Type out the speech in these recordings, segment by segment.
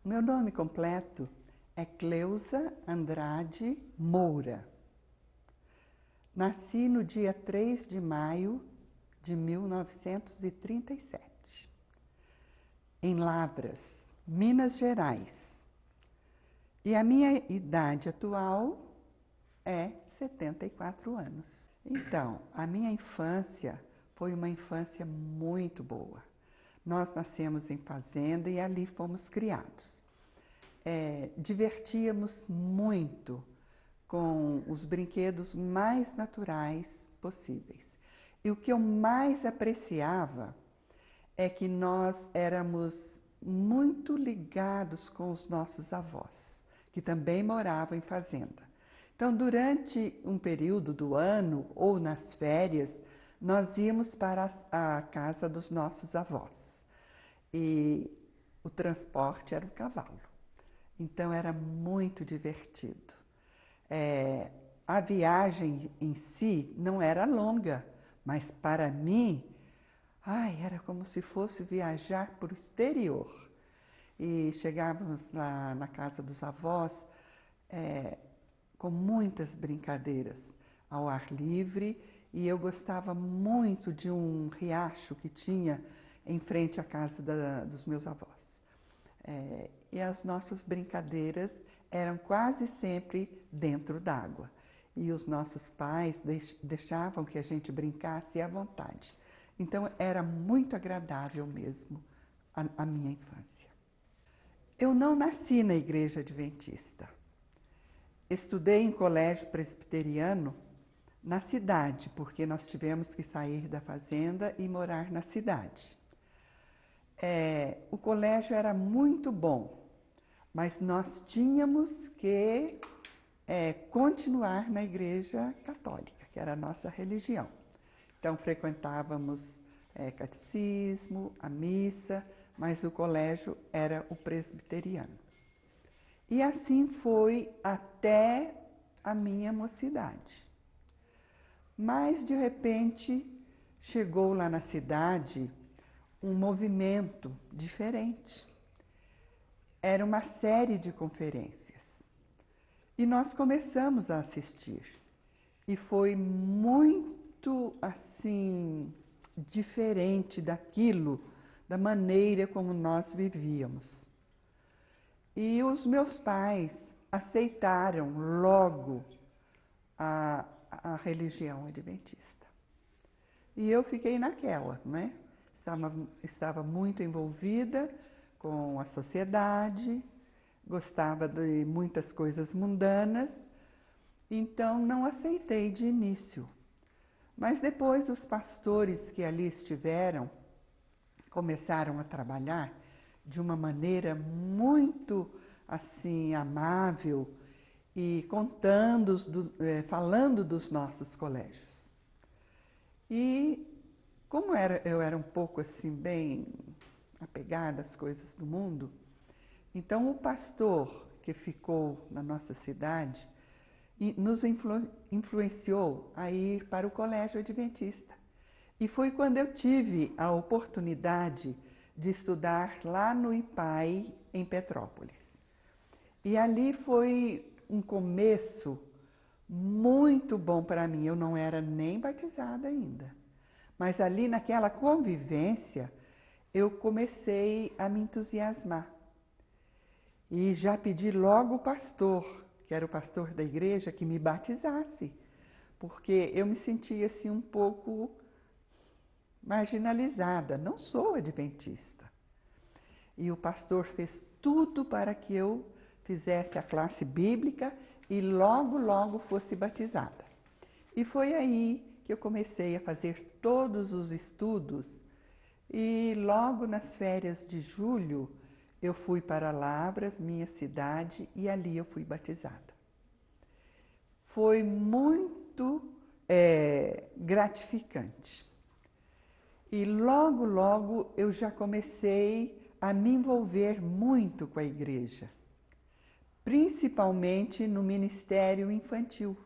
Meu nome completo é Cleusa Andrade Moura. Nasci no dia 3 de maio de 1937, em Lavras, Minas Gerais. E a minha idade atual é 74 anos. Então, a minha infância foi uma infância muito boa. Nós nascemos em fazenda e ali fomos criados. Divertíamos muito com os brinquedos mais naturais possíveis. E o que eu mais apreciava é que nós éramos muito ligados com os nossos avós, que também moravam em fazenda. Então, durante um período do ano ou nas férias, nós íamos para a casa dos nossos avós. E o transporte era o cavalo. Então, era muito divertido. A viagem em si não era longa, mas para mim, era como se fosse viajar para o exterior. E chegávamos lá na casa dos avós com muitas brincadeiras ao ar livre, e eu gostava muito de um riacho que tinha em frente à casa dos meus avós. E as nossas brincadeiras eram quase sempre dentro d'água. E os nossos pais deixavam que a gente brincasse à vontade. Então, era muito agradável mesmo a minha infância. Eu não nasci na igreja adventista. Estudei em colégio presbiteriano na cidade, porque nós tivemos que sair da fazenda e morar na cidade. O colégio era muito bom, mas nós tínhamos que continuar na igreja católica, que era a nossa religião. Então, frequentávamos catecismo, a missa, mas o colégio era o presbiteriano. E assim foi até a minha mocidade. Mas, de repente, chegou lá na cidade um movimento diferente. Era uma série de conferências. E nós começamos a assistir. E foi muito, assim, diferente daquilo, da maneira como nós vivíamos. E os meus pais aceitaram logo a religião adventista. E eu fiquei naquela, né? Estava muito envolvida com a sociedade, gostava de muitas coisas mundanas, então não aceitei de início. Mas depois os pastores que ali estiveram começaram a trabalhar de uma maneira muito assim amável e falando dos nossos colégios. E como eu era um pouco assim bem apegada às coisas do mundo, então o pastor que ficou na nossa cidade nos influenciou a ir para o colégio adventista. E foi quando eu tive a oportunidade de estudar lá no IPAI, em Petrópolis. E ali foi um começo muito bom para mim. Eu não era nem batizada ainda. Mas ali naquela convivência, eu comecei a me entusiasmar. E já pedi logo o pastor, que era o pastor da igreja, que me batizasse. Porque eu me sentia assim um pouco marginalizada, não sou adventista. E o pastor fez tudo para que eu fizesse a classe bíblica e logo fosse batizada. E foi aí que eu comecei a fazer todos os estudos e logo nas férias de julho eu fui para Lavras, minha cidade, e ali eu fui batizada. Foi muito gratificante. E logo eu já comecei a me envolver muito com a igreja, principalmente no ministério infantil,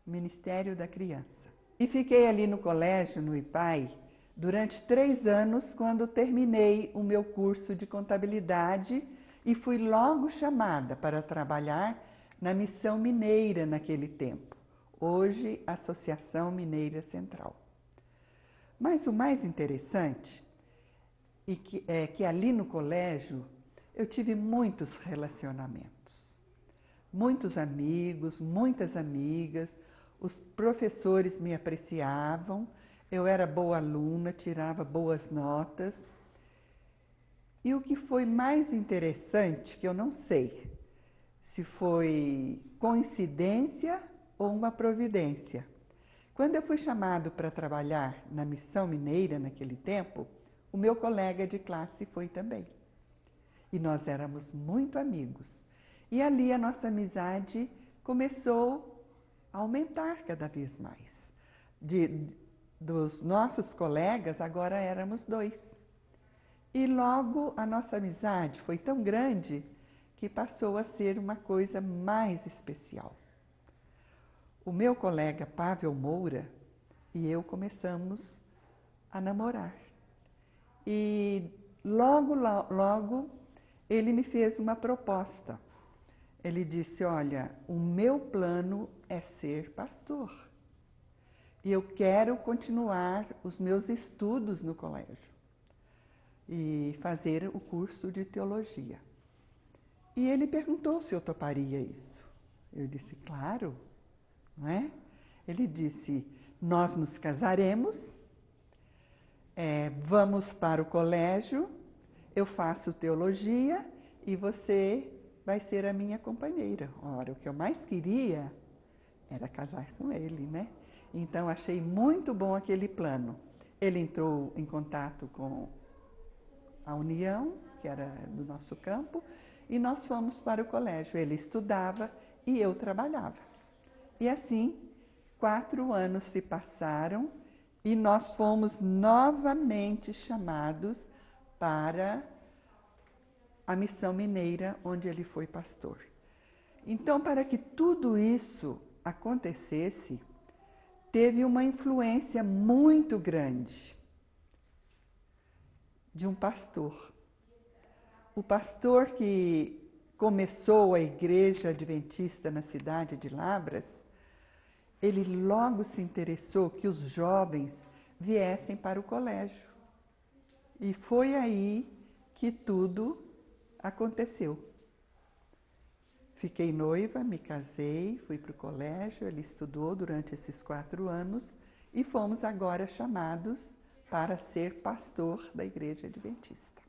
Ministério da Criança. E fiquei ali no colégio, no IPAI, durante 3 anos, quando terminei o meu curso de contabilidade e fui logo chamada para trabalhar na Missão Mineira naquele tempo, hoje Associação Mineira Central. Mas o mais interessante é que ali no colégio eu tive muitos relacionamentos, muitos amigos, muitas amigas, os professores me apreciavam, eu era boa aluna, tirava boas notas. E o que foi mais interessante, que eu não sei se foi coincidência ou uma providência. Quando eu fui chamado para trabalhar na Missão Mineira naquele tempo, o meu colega de classe foi também. E nós éramos muito amigos. E ali a nossa amizade começou a aumentar cada vez mais. Dos nossos colegas, agora éramos 2. E logo a nossa amizade foi tão grande que passou a ser uma coisa mais especial. O meu colega Pavel Moura e eu começamos a namorar. E logo ele me fez uma proposta. Ele disse, olha, o meu plano é ser pastor. E eu quero continuar os meus estudos no colégio e fazer o curso de teologia. E ele perguntou se eu toparia isso. Eu disse, claro, não é? Ele disse, nós nos casaremos, vamos para o colégio, eu faço teologia e você vai ser a minha companheira. Ora, o que eu mais queria era casar com ele, né? Então, achei muito bom aquele plano. Ele entrou em contato com a União, que era do nosso campo, e nós fomos para o colégio. Ele estudava e eu trabalhava. E assim, 4 anos se passaram e nós fomos novamente chamados para a Missão Mineira, onde ele foi pastor. Então, para que tudo isso acontecesse, teve uma influência muito grande de um pastor. O pastor que começou a igreja adventista na cidade de Lavras, ele logo se interessou que os jovens viessem para o colégio. E foi aí que tudo aconteceu. Fiquei noiva, me casei, fui para o colégio, ele estudou durante esses 4 anos e fomos agora chamados para ser pastor da Igreja Adventista.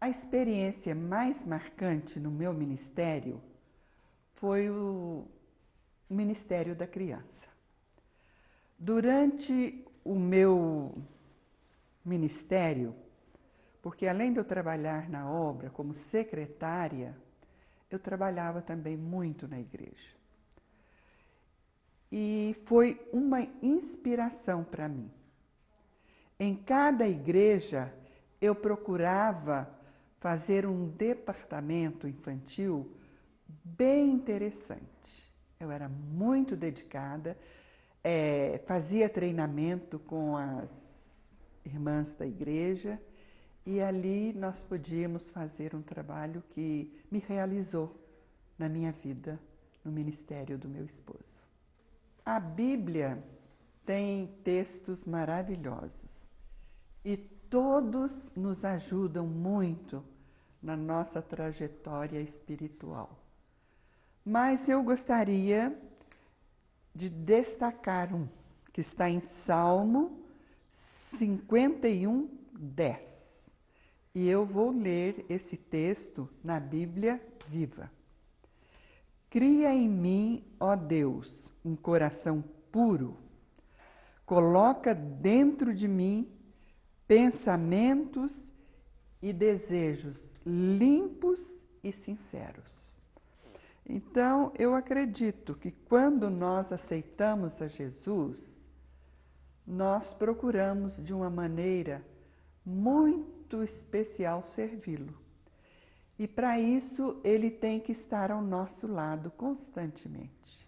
A experiência mais marcante no meu ministério foi o Ministério da Criança. Durante o meu ministério, porque além de eu trabalhar na obra como secretária, eu trabalhava também muito na igreja. E foi uma inspiração para mim. Em cada igreja, eu procurava fazer um departamento infantil bem interessante. Eu era muito dedicada, fazia treinamento com as irmãs da igreja, e ali nós podíamos fazer um trabalho que me realizou na minha vida, no ministério do meu esposo. A Bíblia tem textos maravilhosos e todos nos ajudam muito na nossa trajetória espiritual. Mas eu gostaria de destacar um, que está em Salmo 51, 10. E eu vou ler esse texto na Bíblia Viva. Cria em mim, ó Deus, um coração puro. Coloca dentro de mim pensamentos e desejos limpos e sinceros. Então, eu acredito que quando nós aceitamos a Jesus, nós procuramos de uma maneira muito especial servi-lo. E para isso, ele tem que estar ao nosso lado constantemente.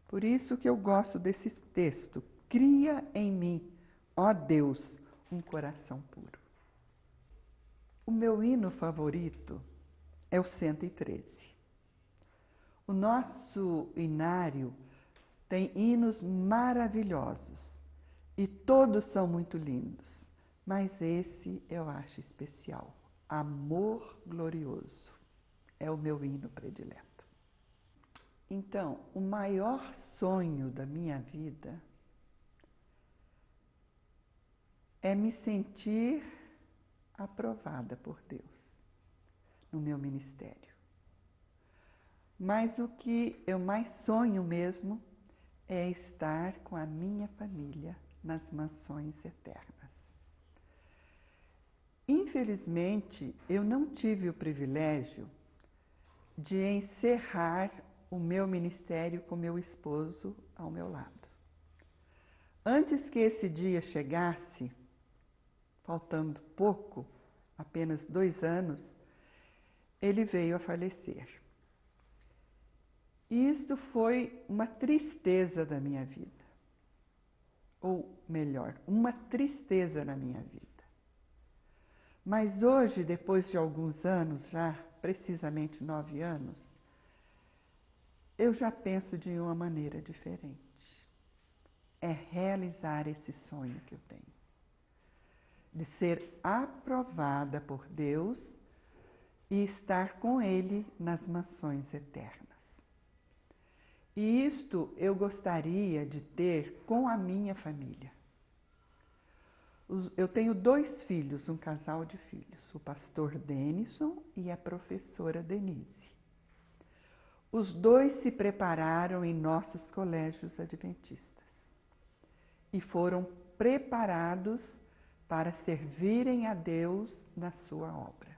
Por isso que eu gosto desse texto. Cria em mim, ó Deus, um coração puro. O meu hino favorito é o 113. O nosso inário tem hinos maravilhosos e todos são muito lindos, mas esse eu acho especial. Amor Glorioso é o meu hino predileto. Então, o maior sonho da minha vida é me sentir aprovada por Deus no meu ministério. Mas o que eu mais sonho mesmo é estar com a minha família nas mansões eternas. Infelizmente, eu não tive o privilégio de encerrar o meu ministério com meu esposo ao meu lado. Antes que esse dia chegasse, faltando pouco, apenas 2 anos, ele veio a falecer. E isto foi uma tristeza da minha vida. Ou melhor, uma tristeza na minha vida. Mas hoje, depois de alguns anos, já precisamente 9 anos, eu já penso de uma maneira diferente. É realizar esse sonho que eu tenho. De ser aprovada por Deus e estar com Ele nas mansões eternas. E isto eu gostaria de ter com a minha família. Eu tenho 2 filhos, um casal de filhos, o pastor Denison e a professora Denise. Os 2 se prepararam em nossos colégios adventistas e foram preparados para servirem a Deus na sua obra.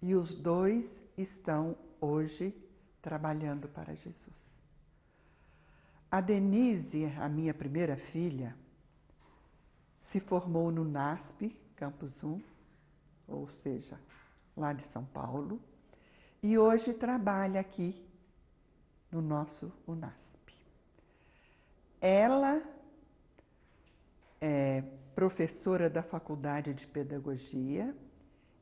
E os 2 estão hoje trabalhando para Jesus. A Denise, a minha primeira filha, se formou no NASP, Campus 1, ou seja, lá de São Paulo, e hoje trabalha aqui no nosso UNASP. Ela é professora da Faculdade de Pedagogia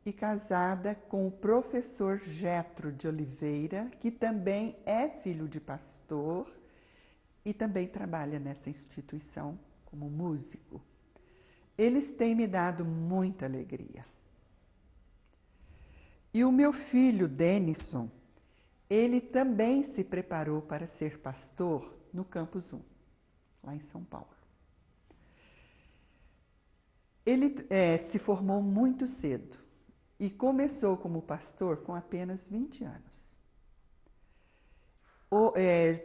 e casada com o professor Getro de Oliveira, que também é filho de pastor e também trabalha nessa instituição como músico. Eles têm me dado muita alegria. E o meu filho, Denison, ele também se preparou para ser pastor no Campus 1, lá em São Paulo. Ele se formou muito cedo e começou como pastor com apenas 20 anos.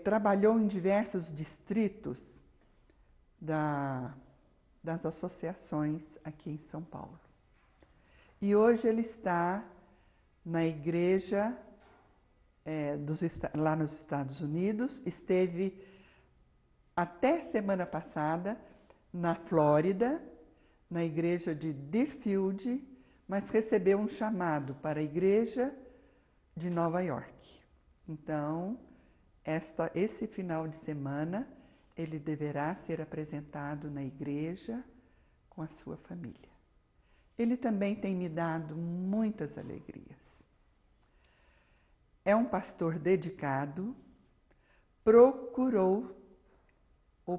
Trabalhou em diversos distritos das associações aqui em São Paulo. E hoje ele está na igreja lá nos Estados Unidos, esteve até semana passada na Flórida, na igreja de Deerfield, mas recebeu um chamado para a igreja de Nova York. Então, esse final de semana, ele deverá ser apresentado na igreja com a sua família. Ele também tem me dado muitas alegrias. É um pastor dedicado,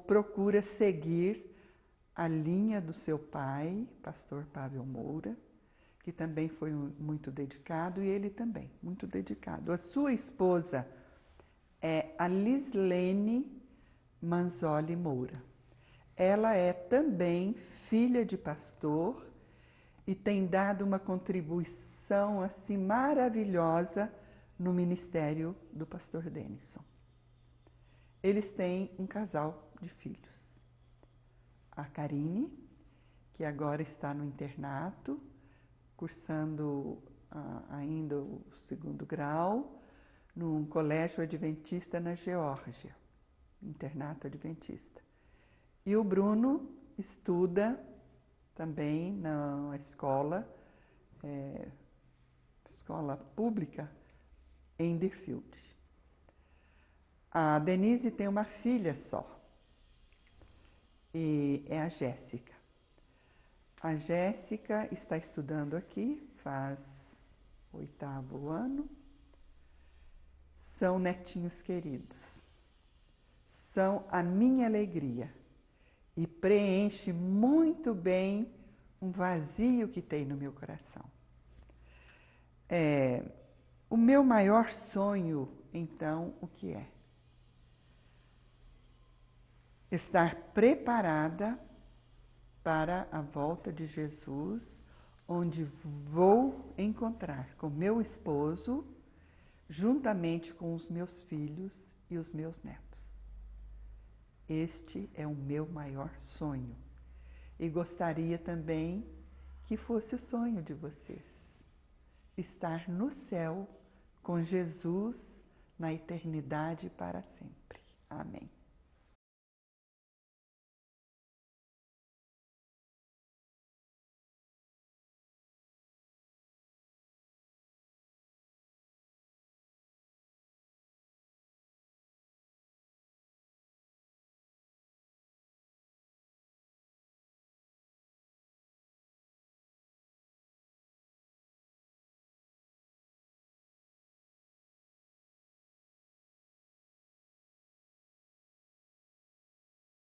procura seguir a linha do seu pai, pastor Pavel Moura, que também foi muito dedicado, e ele também, muito dedicado. A sua esposa é a Lislene Manzoli Moura. Ela é também filha de pastor e tem dado uma contribuição assim maravilhosa no ministério do pastor Denison. Eles têm um casal de filhos. A Karine, que agora está no internato, cursando ainda o 2º grau, num colégio adventista na Geórgia, internato adventista. E o Bruno estuda também na escola pública em Deerfield. A Denise tem uma filha só, e é a Jéssica. A Jéssica está estudando aqui faz 8º ano, são netinhos queridos, são a minha alegria e preenche muito bem um vazio que tem no meu coração. O meu maior sonho, então, o que é? Estar preparada para a volta de Jesus, onde vou encontrar com meu esposo, juntamente com os meus filhos e os meus netos. Este é o meu maior sonho. E gostaria também que fosse o sonho de vocês. Estar no céu com Jesus na eternidade para sempre. Amém.